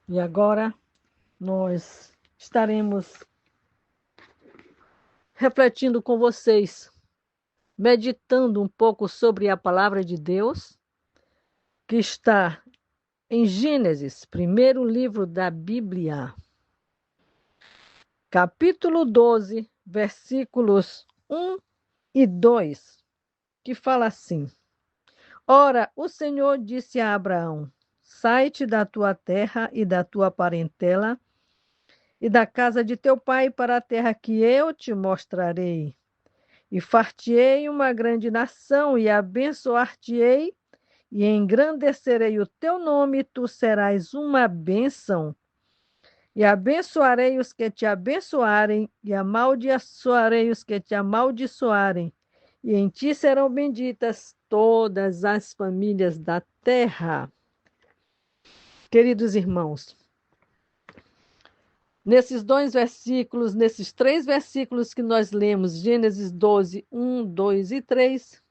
E agora nós estaremos refletindo com vocês, meditando um pouco sobre a palavra de Deus, que está em Gênesis, primeiro livro da Bíblia, capítulo 12, versículos 1 e 2, que fala assim: Ora, o Senhor disse a Abraão: Sai-te da tua terra e da tua parentela e da casa de teu pai para a terra que eu te mostrarei. E far-te-ei uma grande nação, e abençoar-te-ei, e engrandecerei o teu nome, e tu serás uma bênção. E abençoarei os que te abençoarem, e amaldiçoarei os que te amaldiçoarem. E em ti serão benditas todas as famílias da terra. Queridos irmãos, nesses nesses três versículos que nós lemos, Gênesis 12, 2 e 3,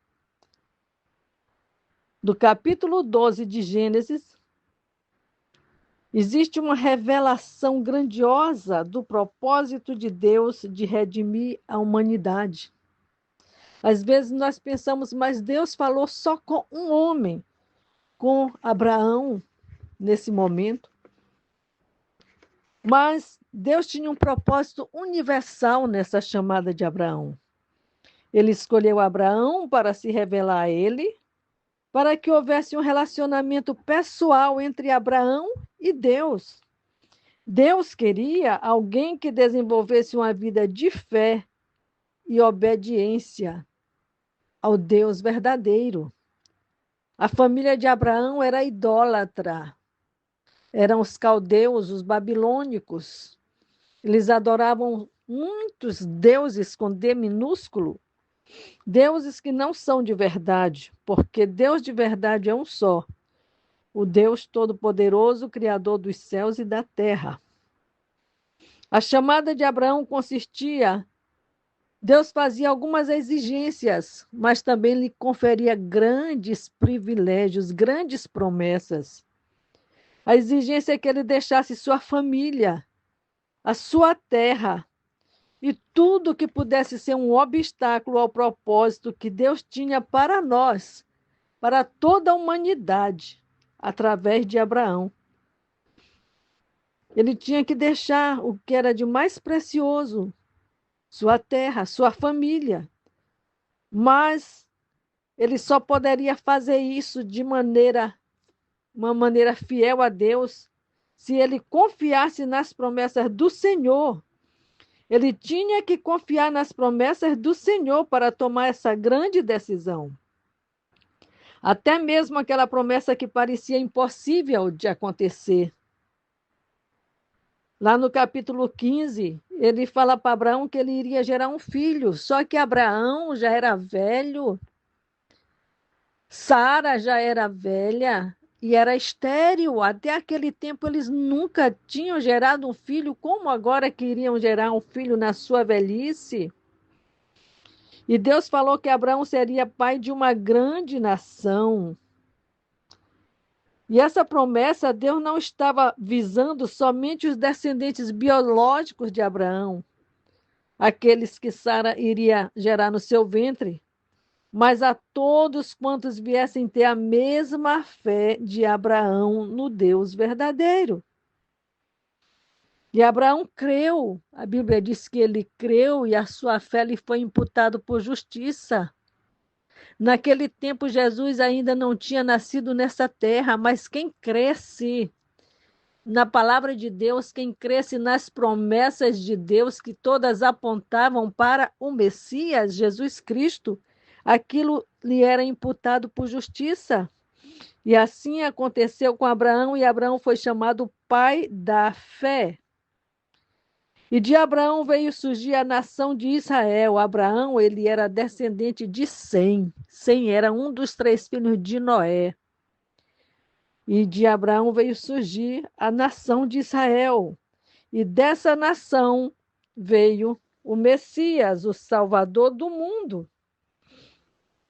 do capítulo 12 de Gênesis, existe uma revelação grandiosa do propósito de Deus de redimir a humanidade. Às vezes nós pensamos, mas Deus falou só com um homem, com Abraão, nesse momento. Mas Deus tinha um propósito universal nessa chamada de Abraão. Ele escolheu Abraão para se revelar a ele, para que houvesse um relacionamento pessoal entre Abraão e Deus. Deus queria alguém que desenvolvesse uma vida de fé e obediência ao Deus verdadeiro. A família de Abraão era idólatra. Eram os caldeus, os babilônicos. Eles adoravam muitos deuses com D minúsculo, deuses que não são de verdade, porque Deus de verdade é um só, o Deus Todo-Poderoso, Criador dos céus e da terra. A chamada de Abraão consistia, Deus fazia algumas exigências, mas também lhe conferia grandes privilégios, grandes promessas. A exigência é que ele deixasse sua família, a sua terra e tudo que pudesse ser um obstáculo ao propósito que Deus tinha para nós, para toda a humanidade, através de Abraão. Ele tinha que deixar o que era de mais precioso, sua terra, sua família. Mas ele só poderia fazer isso de uma maneira fiel a Deus, se ele confiasse nas promessas do Senhor. Ele tinha que confiar nas promessas do Senhor para tomar essa grande decisão. Até mesmo aquela promessa que parecia impossível de acontecer. Lá no capítulo 15, ele fala para Abraão que ele iria gerar um filho, só que Abraão já era velho, Sara já era velha e era estéril. Até aquele tempo eles nunca tinham gerado um filho, como agora queriam gerar um filho na sua velhice? E Deus falou que Abraão seria pai de uma grande nação. E essa promessa, Deus não estava visando somente os descendentes biológicos de Abraão, aqueles que Sara iria gerar no seu ventre, mas a todos quantos viessem ter a mesma fé de Abraão no Deus verdadeiro. E Abraão creu, a Bíblia diz que ele creu e a sua fé lhe foi imputado por justiça. Naquele tempo, Jesus ainda não tinha nascido nessa terra, mas quem cresce na palavra de Deus, quem cresce nas promessas de Deus, que todas apontavam para o Messias, Jesus Cristo, aquilo lhe era imputado por justiça. E assim aconteceu com Abraão, e Abraão foi chamado pai da fé. E de Abraão veio surgir a nação de Israel. Abraão, ele era descendente de Sem. Sem era um dos três filhos de Noé. E de Abraão veio surgir a nação de Israel. E dessa nação veio o Messias, o Salvador do mundo.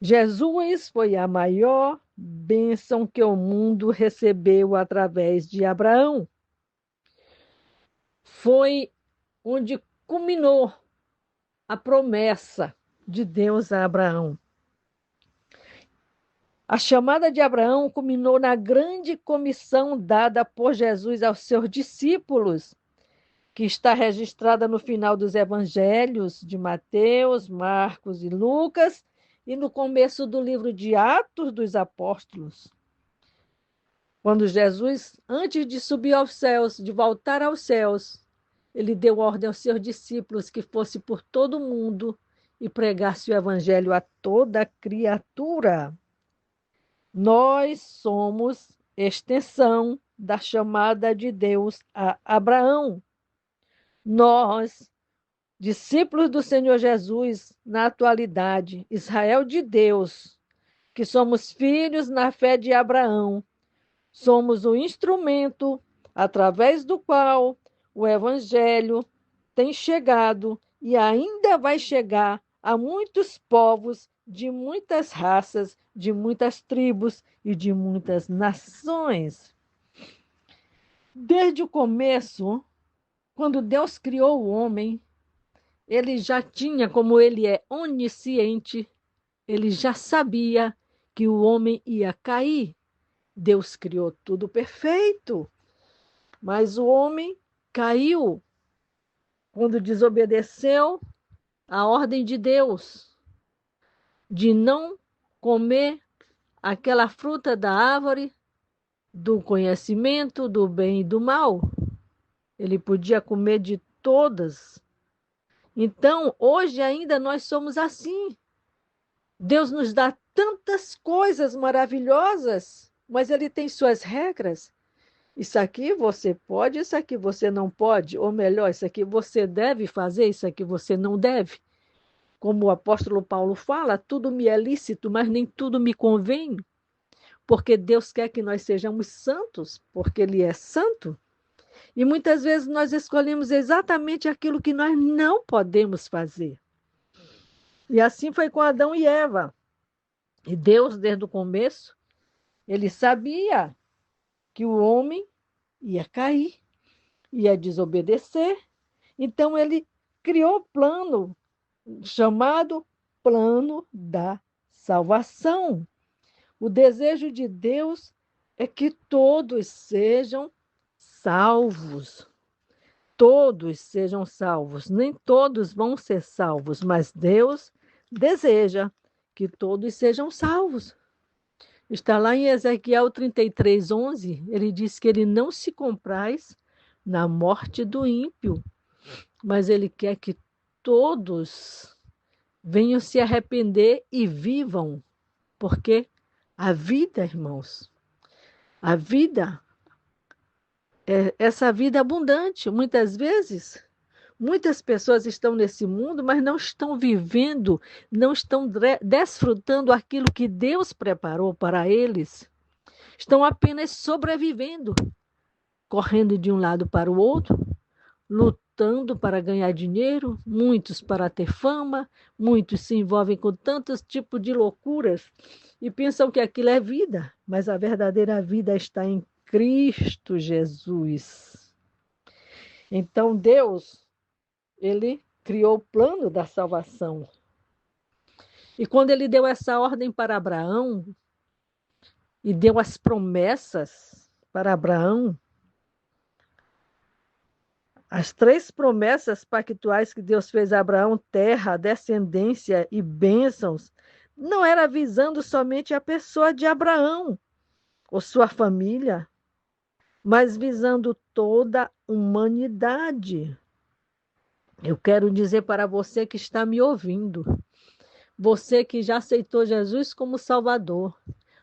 Jesus foi a maior bênção que o mundo recebeu através de Abraão. foi onde culminou a promessa de Deus a Abraão. A chamada de Abraão culminou na grande comissão dada por Jesus aos seus discípulos, que está registrada no final dos evangelhos de Mateus, Marcos e Lucas, e no começo do livro de Atos dos Apóstolos. Quando Jesus, antes de subir aos céus, de voltar aos céus, ele deu ordem aos seus discípulos que fosse por todo o mundo e pregasse o evangelho a toda criatura. Nós somos extensão da chamada de Deus a Abraão. Nós, discípulos do Senhor Jesus, na atualidade, Israel de Deus, que somos filhos na fé de Abraão, somos o instrumento através do qual o Evangelho tem chegado e ainda vai chegar a muitos povos de muitas raças, de muitas tribos e de muitas nações. Desde o começo, quando Deus criou o homem, ele já tinha, como ele é onisciente, ele já sabia que o homem ia cair. Deus criou tudo perfeito, mas o homem caiu quando desobedeceu a ordem de Deus de não comer aquela fruta da árvore do conhecimento do bem e do mal. Ele podia comer de todas. Então, hoje ainda nós somos assim. Deus nos dá tantas coisas maravilhosas, mas ele tem suas regras. Isso aqui você pode, isso aqui você não pode, ou melhor, isso aqui você deve fazer, isso aqui você não deve. Como o apóstolo Paulo fala, tudo me é lícito, mas nem tudo me convém, porque Deus quer que nós sejamos santos, porque ele é santo. E muitas vezes nós escolhemos exatamente aquilo que nós não podemos fazer. E assim foi com Adão e Eva. E Deus, desde o começo, ele sabia que o homem ia cair, ia desobedecer. Então ele criou o plano chamado plano da salvação. O desejo de Deus é que todos sejam salvos. Todos sejam salvos. Nem todos vão ser salvos, mas Deus deseja que todos sejam salvos. Está lá em Ezequiel 33:11, ele diz que ele não se compraz na morte do ímpio, mas ele quer que todos venham se arrepender e vivam, porque a vida, irmãos, a vida é essa vida abundante. Muitas vezes, muitas pessoas estão nesse mundo, mas não estão vivendo, não estão desfrutando aquilo que Deus preparou para eles. Estão apenas sobrevivendo, correndo de um lado para o outro, lutando para ganhar dinheiro, muitos para ter fama, muitos se envolvem com tantos tipos de loucuras e pensam que aquilo é vida, mas a verdadeira vida está em Cristo Jesus. Então Deus, ele criou o plano da salvação. E quando ele deu essa ordem para Abraão e deu as promessas para Abraão, as 3 promessas pactuais que Deus fez a Abraão, terra, descendência e bênçãos, não era visando somente a pessoa de Abraão ou sua família, mas visando toda a humanidade. Eu quero dizer para você que está me ouvindo, você que já aceitou Jesus como Salvador,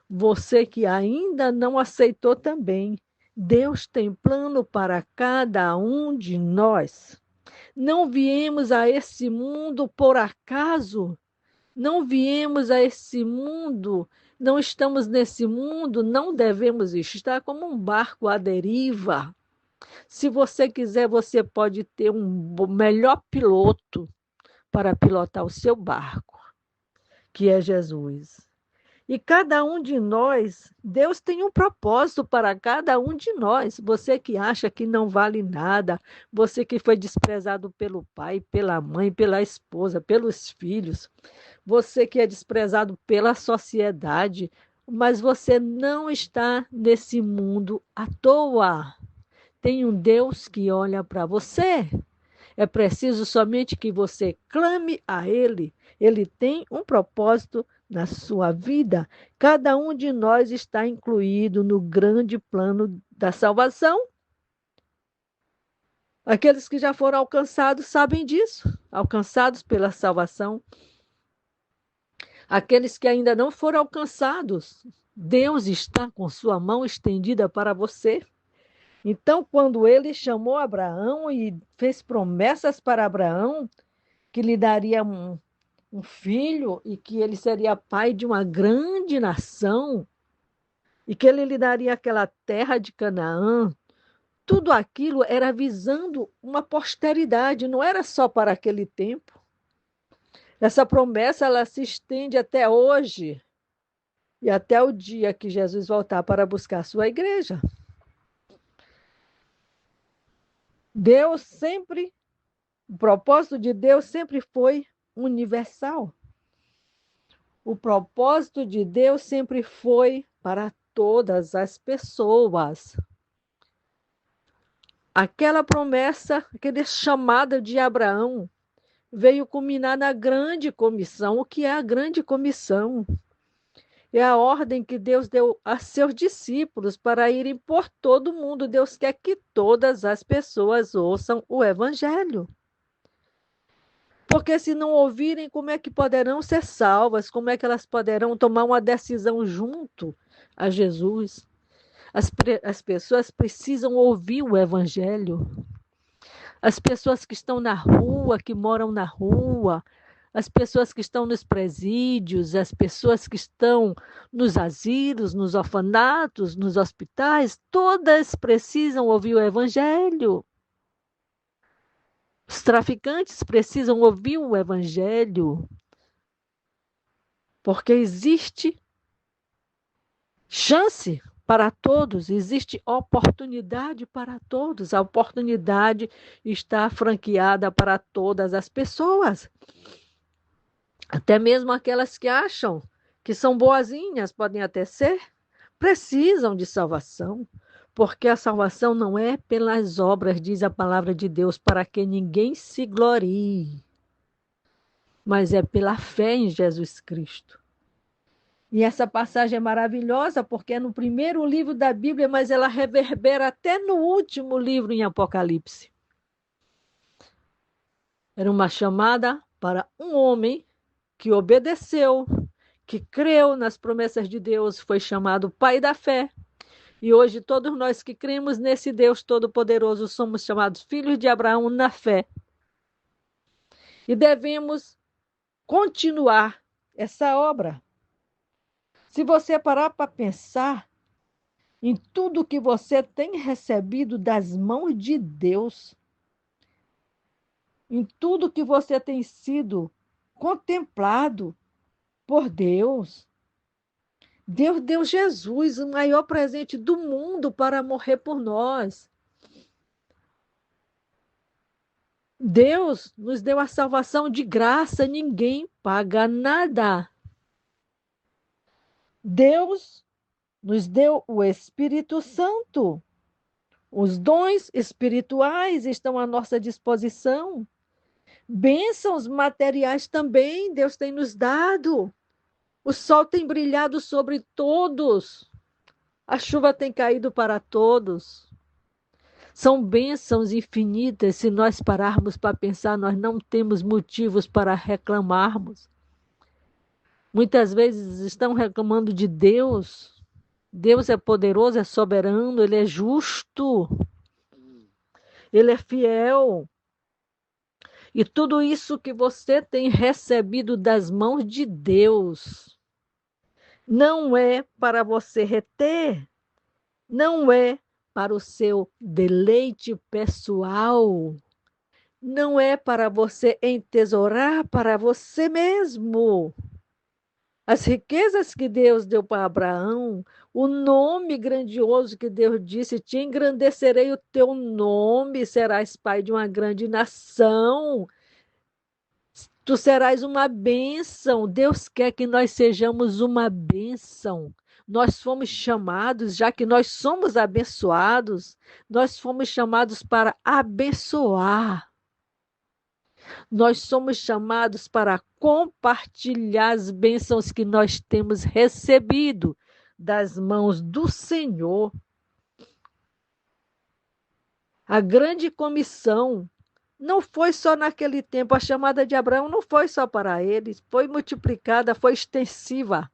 você que ainda não aceitou também, Deus tem plano para cada um de nós. Não viemos a esse mundo por acaso. Não viemos a esse mundo, não estamos nesse mundo, não devemos estar como um barco à deriva. Se você quiser, você pode ter um melhor piloto para pilotar o seu barco, que é Jesus. E cada um de nós, Deus tem um propósito para cada um de nós. Você que acha que não vale nada, você que foi desprezado pelo pai, pela mãe, pela esposa, pelos filhos, você que é desprezado pela sociedade, mas você não está nesse mundo à toa. Tem um Deus que olha para você. É preciso somente que você clame a Ele. Ele tem um propósito na sua vida. Cada um de nós está incluído no grande plano da salvação. Aqueles que já foram alcançados sabem disso, alcançados pela salvação. Aqueles que ainda não foram alcançados, Deus está com sua mão estendida para você. Então, quando ele chamou Abraão e fez promessas para Abraão, que lhe daria um filho e que ele seria pai de uma grande nação, e que ele lhe daria aquela terra de Canaã, tudo aquilo era visando uma posteridade, não era só para aquele tempo. Essa promessa ela se estende até hoje e até o dia que Jesus voltar para buscar a sua igreja. Deus sempre, o propósito de Deus sempre foi universal. O propósito de Deus sempre foi para todas as pessoas. Aquela promessa, aquele chamado de Abraão, veio culminar na grande comissão. O que é a grande comissão? É a ordem que Deus deu a seus discípulos para irem por todo mundo. Deus quer que todas as pessoas ouçam o Evangelho. Porque se não ouvirem, como é que poderão ser salvas? Como é que elas poderão tomar uma decisão junto a Jesus? As pessoas precisam ouvir o Evangelho. As pessoas que estão na rua, que moram na rua, as pessoas que estão nos presídios, as pessoas que estão nos asilos, nos orfanatos, nos hospitais, todas precisam ouvir o Evangelho. Os traficantes precisam ouvir o Evangelho, porque existe chance para todos, existe oportunidade para todos. A oportunidade está franqueada para todas as pessoas. Até mesmo aquelas que acham que são boazinhas, podem até ser, precisam de salvação. Porque a salvação não é pelas obras, diz a palavra de Deus, para que ninguém se glorie, mas é pela fé em Jesus Cristo. E essa passagem é maravilhosa porque é no primeiro livro da Bíblia, mas ela reverbera até no último livro em Apocalipse. Era uma chamada para um homem que obedeceu, que creu nas promessas de Deus, foi chamado Pai da Fé. E hoje todos nós que cremos nesse Deus Todo-Poderoso somos chamados filhos de Abraão na fé. E devemos continuar essa obra. Se você parar para pensar em tudo que você tem recebido das mãos de Deus, em tudo que você tem sido contemplado por Deus, Deus deu Jesus, o maior presente do mundo, para morrer por nós. Deus nos deu a salvação de graça, ninguém paga nada. Deus nos deu o Espírito Santo. Os dons espirituais estão à nossa disposição. Bênçãos materiais também Deus tem nos dado. O sol tem brilhado sobre todos. A chuva tem caído para todos. São bênçãos infinitas. Se nós pararmos para pensar, nós não temos motivos para reclamarmos. Muitas vezes estão reclamando de Deus. Deus é poderoso, é soberano, Ele é justo, Ele é fiel. E tudo isso que você tem recebido das mãos de Deus não é para você reter, não é para o seu deleite pessoal, não é para você entesourar para você mesmo. As riquezas que Deus deu para Abraão, o nome grandioso que Deus disse: te engrandecerei o teu nome, serás pai de uma grande nação. Tu serás uma bênção. Deus quer que nós sejamos uma bênção. Nós fomos chamados, já que nós somos abençoados, nós fomos chamados para abençoar. Nós somos chamados para compartilhar as bênçãos que nós temos recebido das mãos do Senhor. A grande comissão não foi só naquele tempo, a chamada de Abraão não foi só para eles, foi multiplicada, foi extensiva.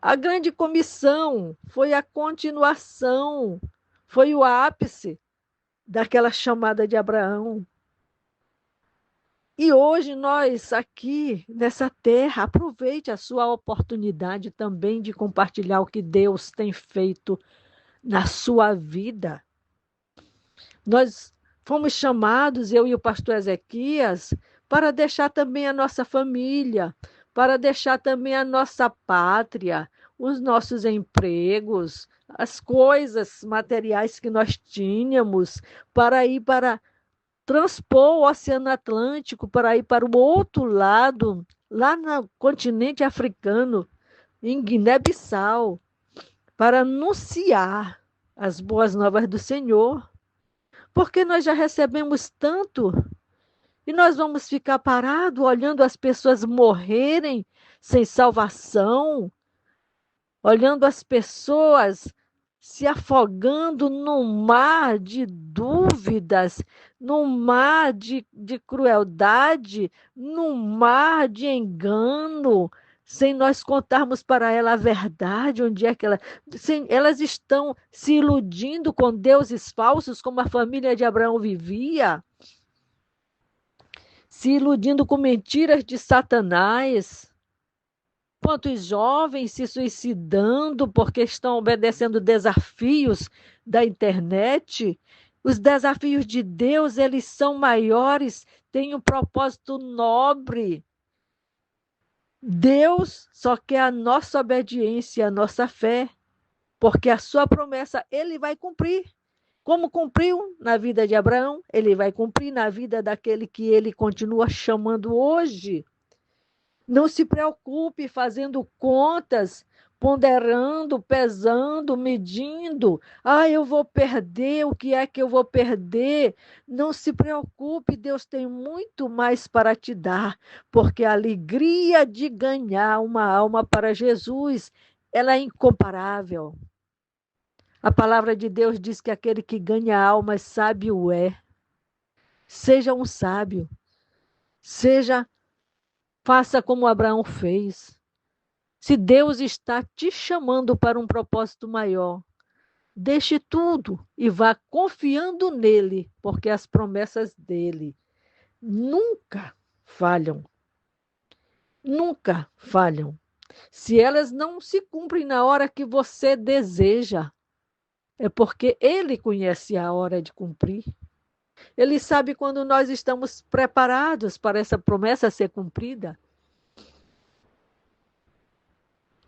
A grande comissão foi a continuação, foi o ápice daquela chamada de Abraão. E hoje nós aqui nessa terra, aproveite a sua oportunidade também de compartilhar o que Deus tem feito na sua vida. Nós fomos chamados, eu e o pastor Ezequias, para deixar também a nossa família, para deixar também a nossa pátria, os nossos empregos, as coisas materiais que nós tínhamos, para ir para transpor o Oceano Atlântico, para ir para o outro lado, lá no continente africano, em Guiné-Bissau, para anunciar as boas novas do Senhor. Porque nós já recebemos tanto e nós vamos ficar parados olhando as pessoas morrerem sem salvação, olhando as pessoas se afogando num mar de dúvidas, num mar de crueldade, num mar de engano, sem nós contarmos para ela a verdade, onde é que elas estão se iludindo com deuses falsos, como a família de Abraão vivia, se iludindo com mentiras de Satanás. Quantos jovens se suicidando porque estão obedecendo desafios da internet? Os desafios de Deus, eles são maiores, têm um propósito nobre. Deus só quer a nossa obediência, a nossa fé, porque a sua promessa ele vai cumprir. Como cumpriu na vida de Abraão, ele vai cumprir na vida daquele que ele continua chamando hoje. Não se preocupe fazendo contas, ponderando, pesando, medindo. Ah, eu vou perder, o que é que eu vou perder? Não se preocupe, Deus tem muito mais para te dar, porque a alegria de ganhar uma alma para Jesus, ela é incomparável. A palavra de Deus diz que aquele que ganha almas sábio é. Seja um sábio, faça como Abraão fez. Se Deus está te chamando para um propósito maior, deixe tudo e vá confiando nele, porque as promessas dele nunca falham. Nunca falham. Se elas não se cumprem na hora que você deseja, é porque ele conhece a hora de cumprir. Ele sabe quando nós estamos preparados para essa promessa ser cumprida.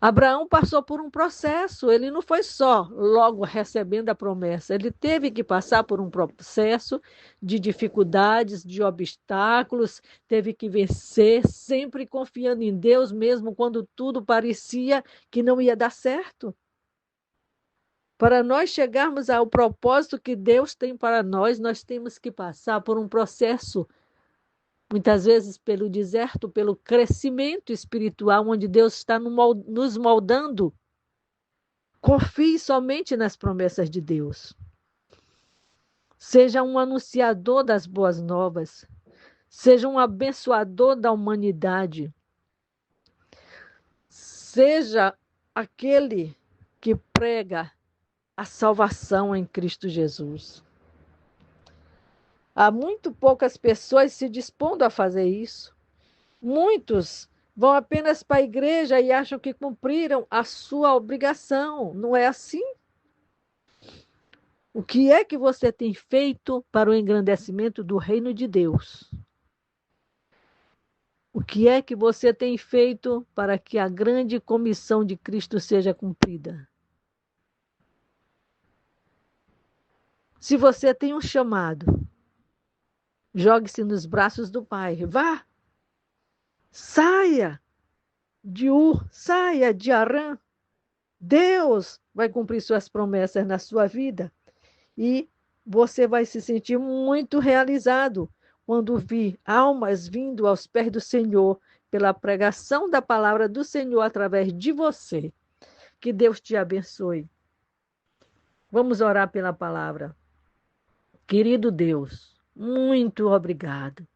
Abraão passou por um processo, ele não foi só logo recebendo a promessa, ele teve que passar por um processo de dificuldades, de obstáculos, teve que vencer, sempre confiando em Deus, mesmo quando tudo parecia que não ia dar certo. Para nós chegarmos ao propósito que Deus tem para nós, nós temos que passar por um processo, muitas vezes pelo deserto, pelo crescimento espiritual, onde Deus está nos moldando. Confie somente nas promessas de Deus. Seja um anunciador das boas novas. Seja um abençoador da humanidade. Seja aquele que prega a salvação em Cristo Jesus. Há muito poucas pessoas se dispondo a fazer isso. Muitos vão apenas para a igreja e acham que cumpriram a sua obrigação. Não é assim? O que é que você tem feito para o engrandecimento do reino de Deus? O que é que você tem feito para que a grande comissão de Cristo seja cumprida? Se você tem um chamado, jogue-se nos braços do Pai. Vá, saia de Ur, saia de Arã. Deus vai cumprir suas promessas na sua vida e você vai se sentir muito realizado quando vir almas vindo aos pés do Senhor pela pregação da palavra do Senhor através de você. Que Deus te abençoe. Vamos orar pela palavra. Querido Deus, muito obrigado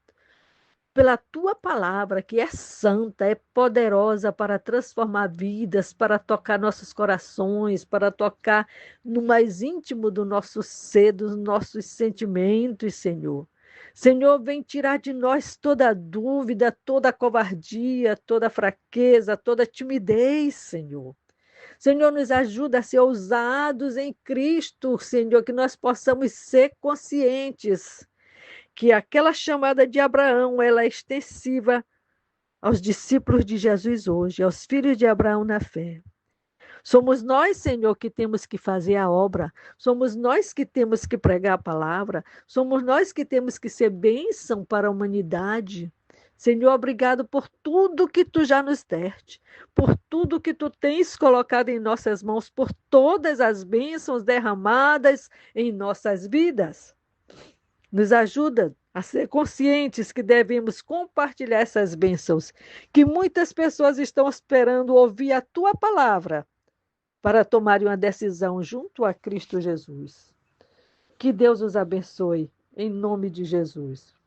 pela tua palavra, que é santa, é poderosa para transformar vidas, para tocar nossos corações, para tocar no mais íntimo do nosso ser, dos nossos sentimentos, Senhor. Senhor, vem tirar de nós toda dúvida, toda covardia, toda fraqueza, toda timidez, Senhor. Senhor, nos ajuda a ser ousados em Cristo, Senhor, que nós possamos ser conscientes que aquela chamada de Abraão, ela é extensiva aos discípulos de Jesus hoje, aos filhos de Abraão na fé. Somos nós, Senhor, que temos que fazer a obra, somos nós que temos que pregar a palavra, somos nós que temos que ser bênção para a humanidade. Senhor, obrigado por tudo que tu já nos deste, por tudo que tu tens colocado em nossas mãos, por todas as bênçãos derramadas em nossas vidas. Nos ajuda a ser conscientes que devemos compartilhar essas bênçãos, que muitas pessoas estão esperando ouvir a tua palavra para tomarem uma decisão junto a Cristo Jesus. Que Deus os abençoe, em nome de Jesus.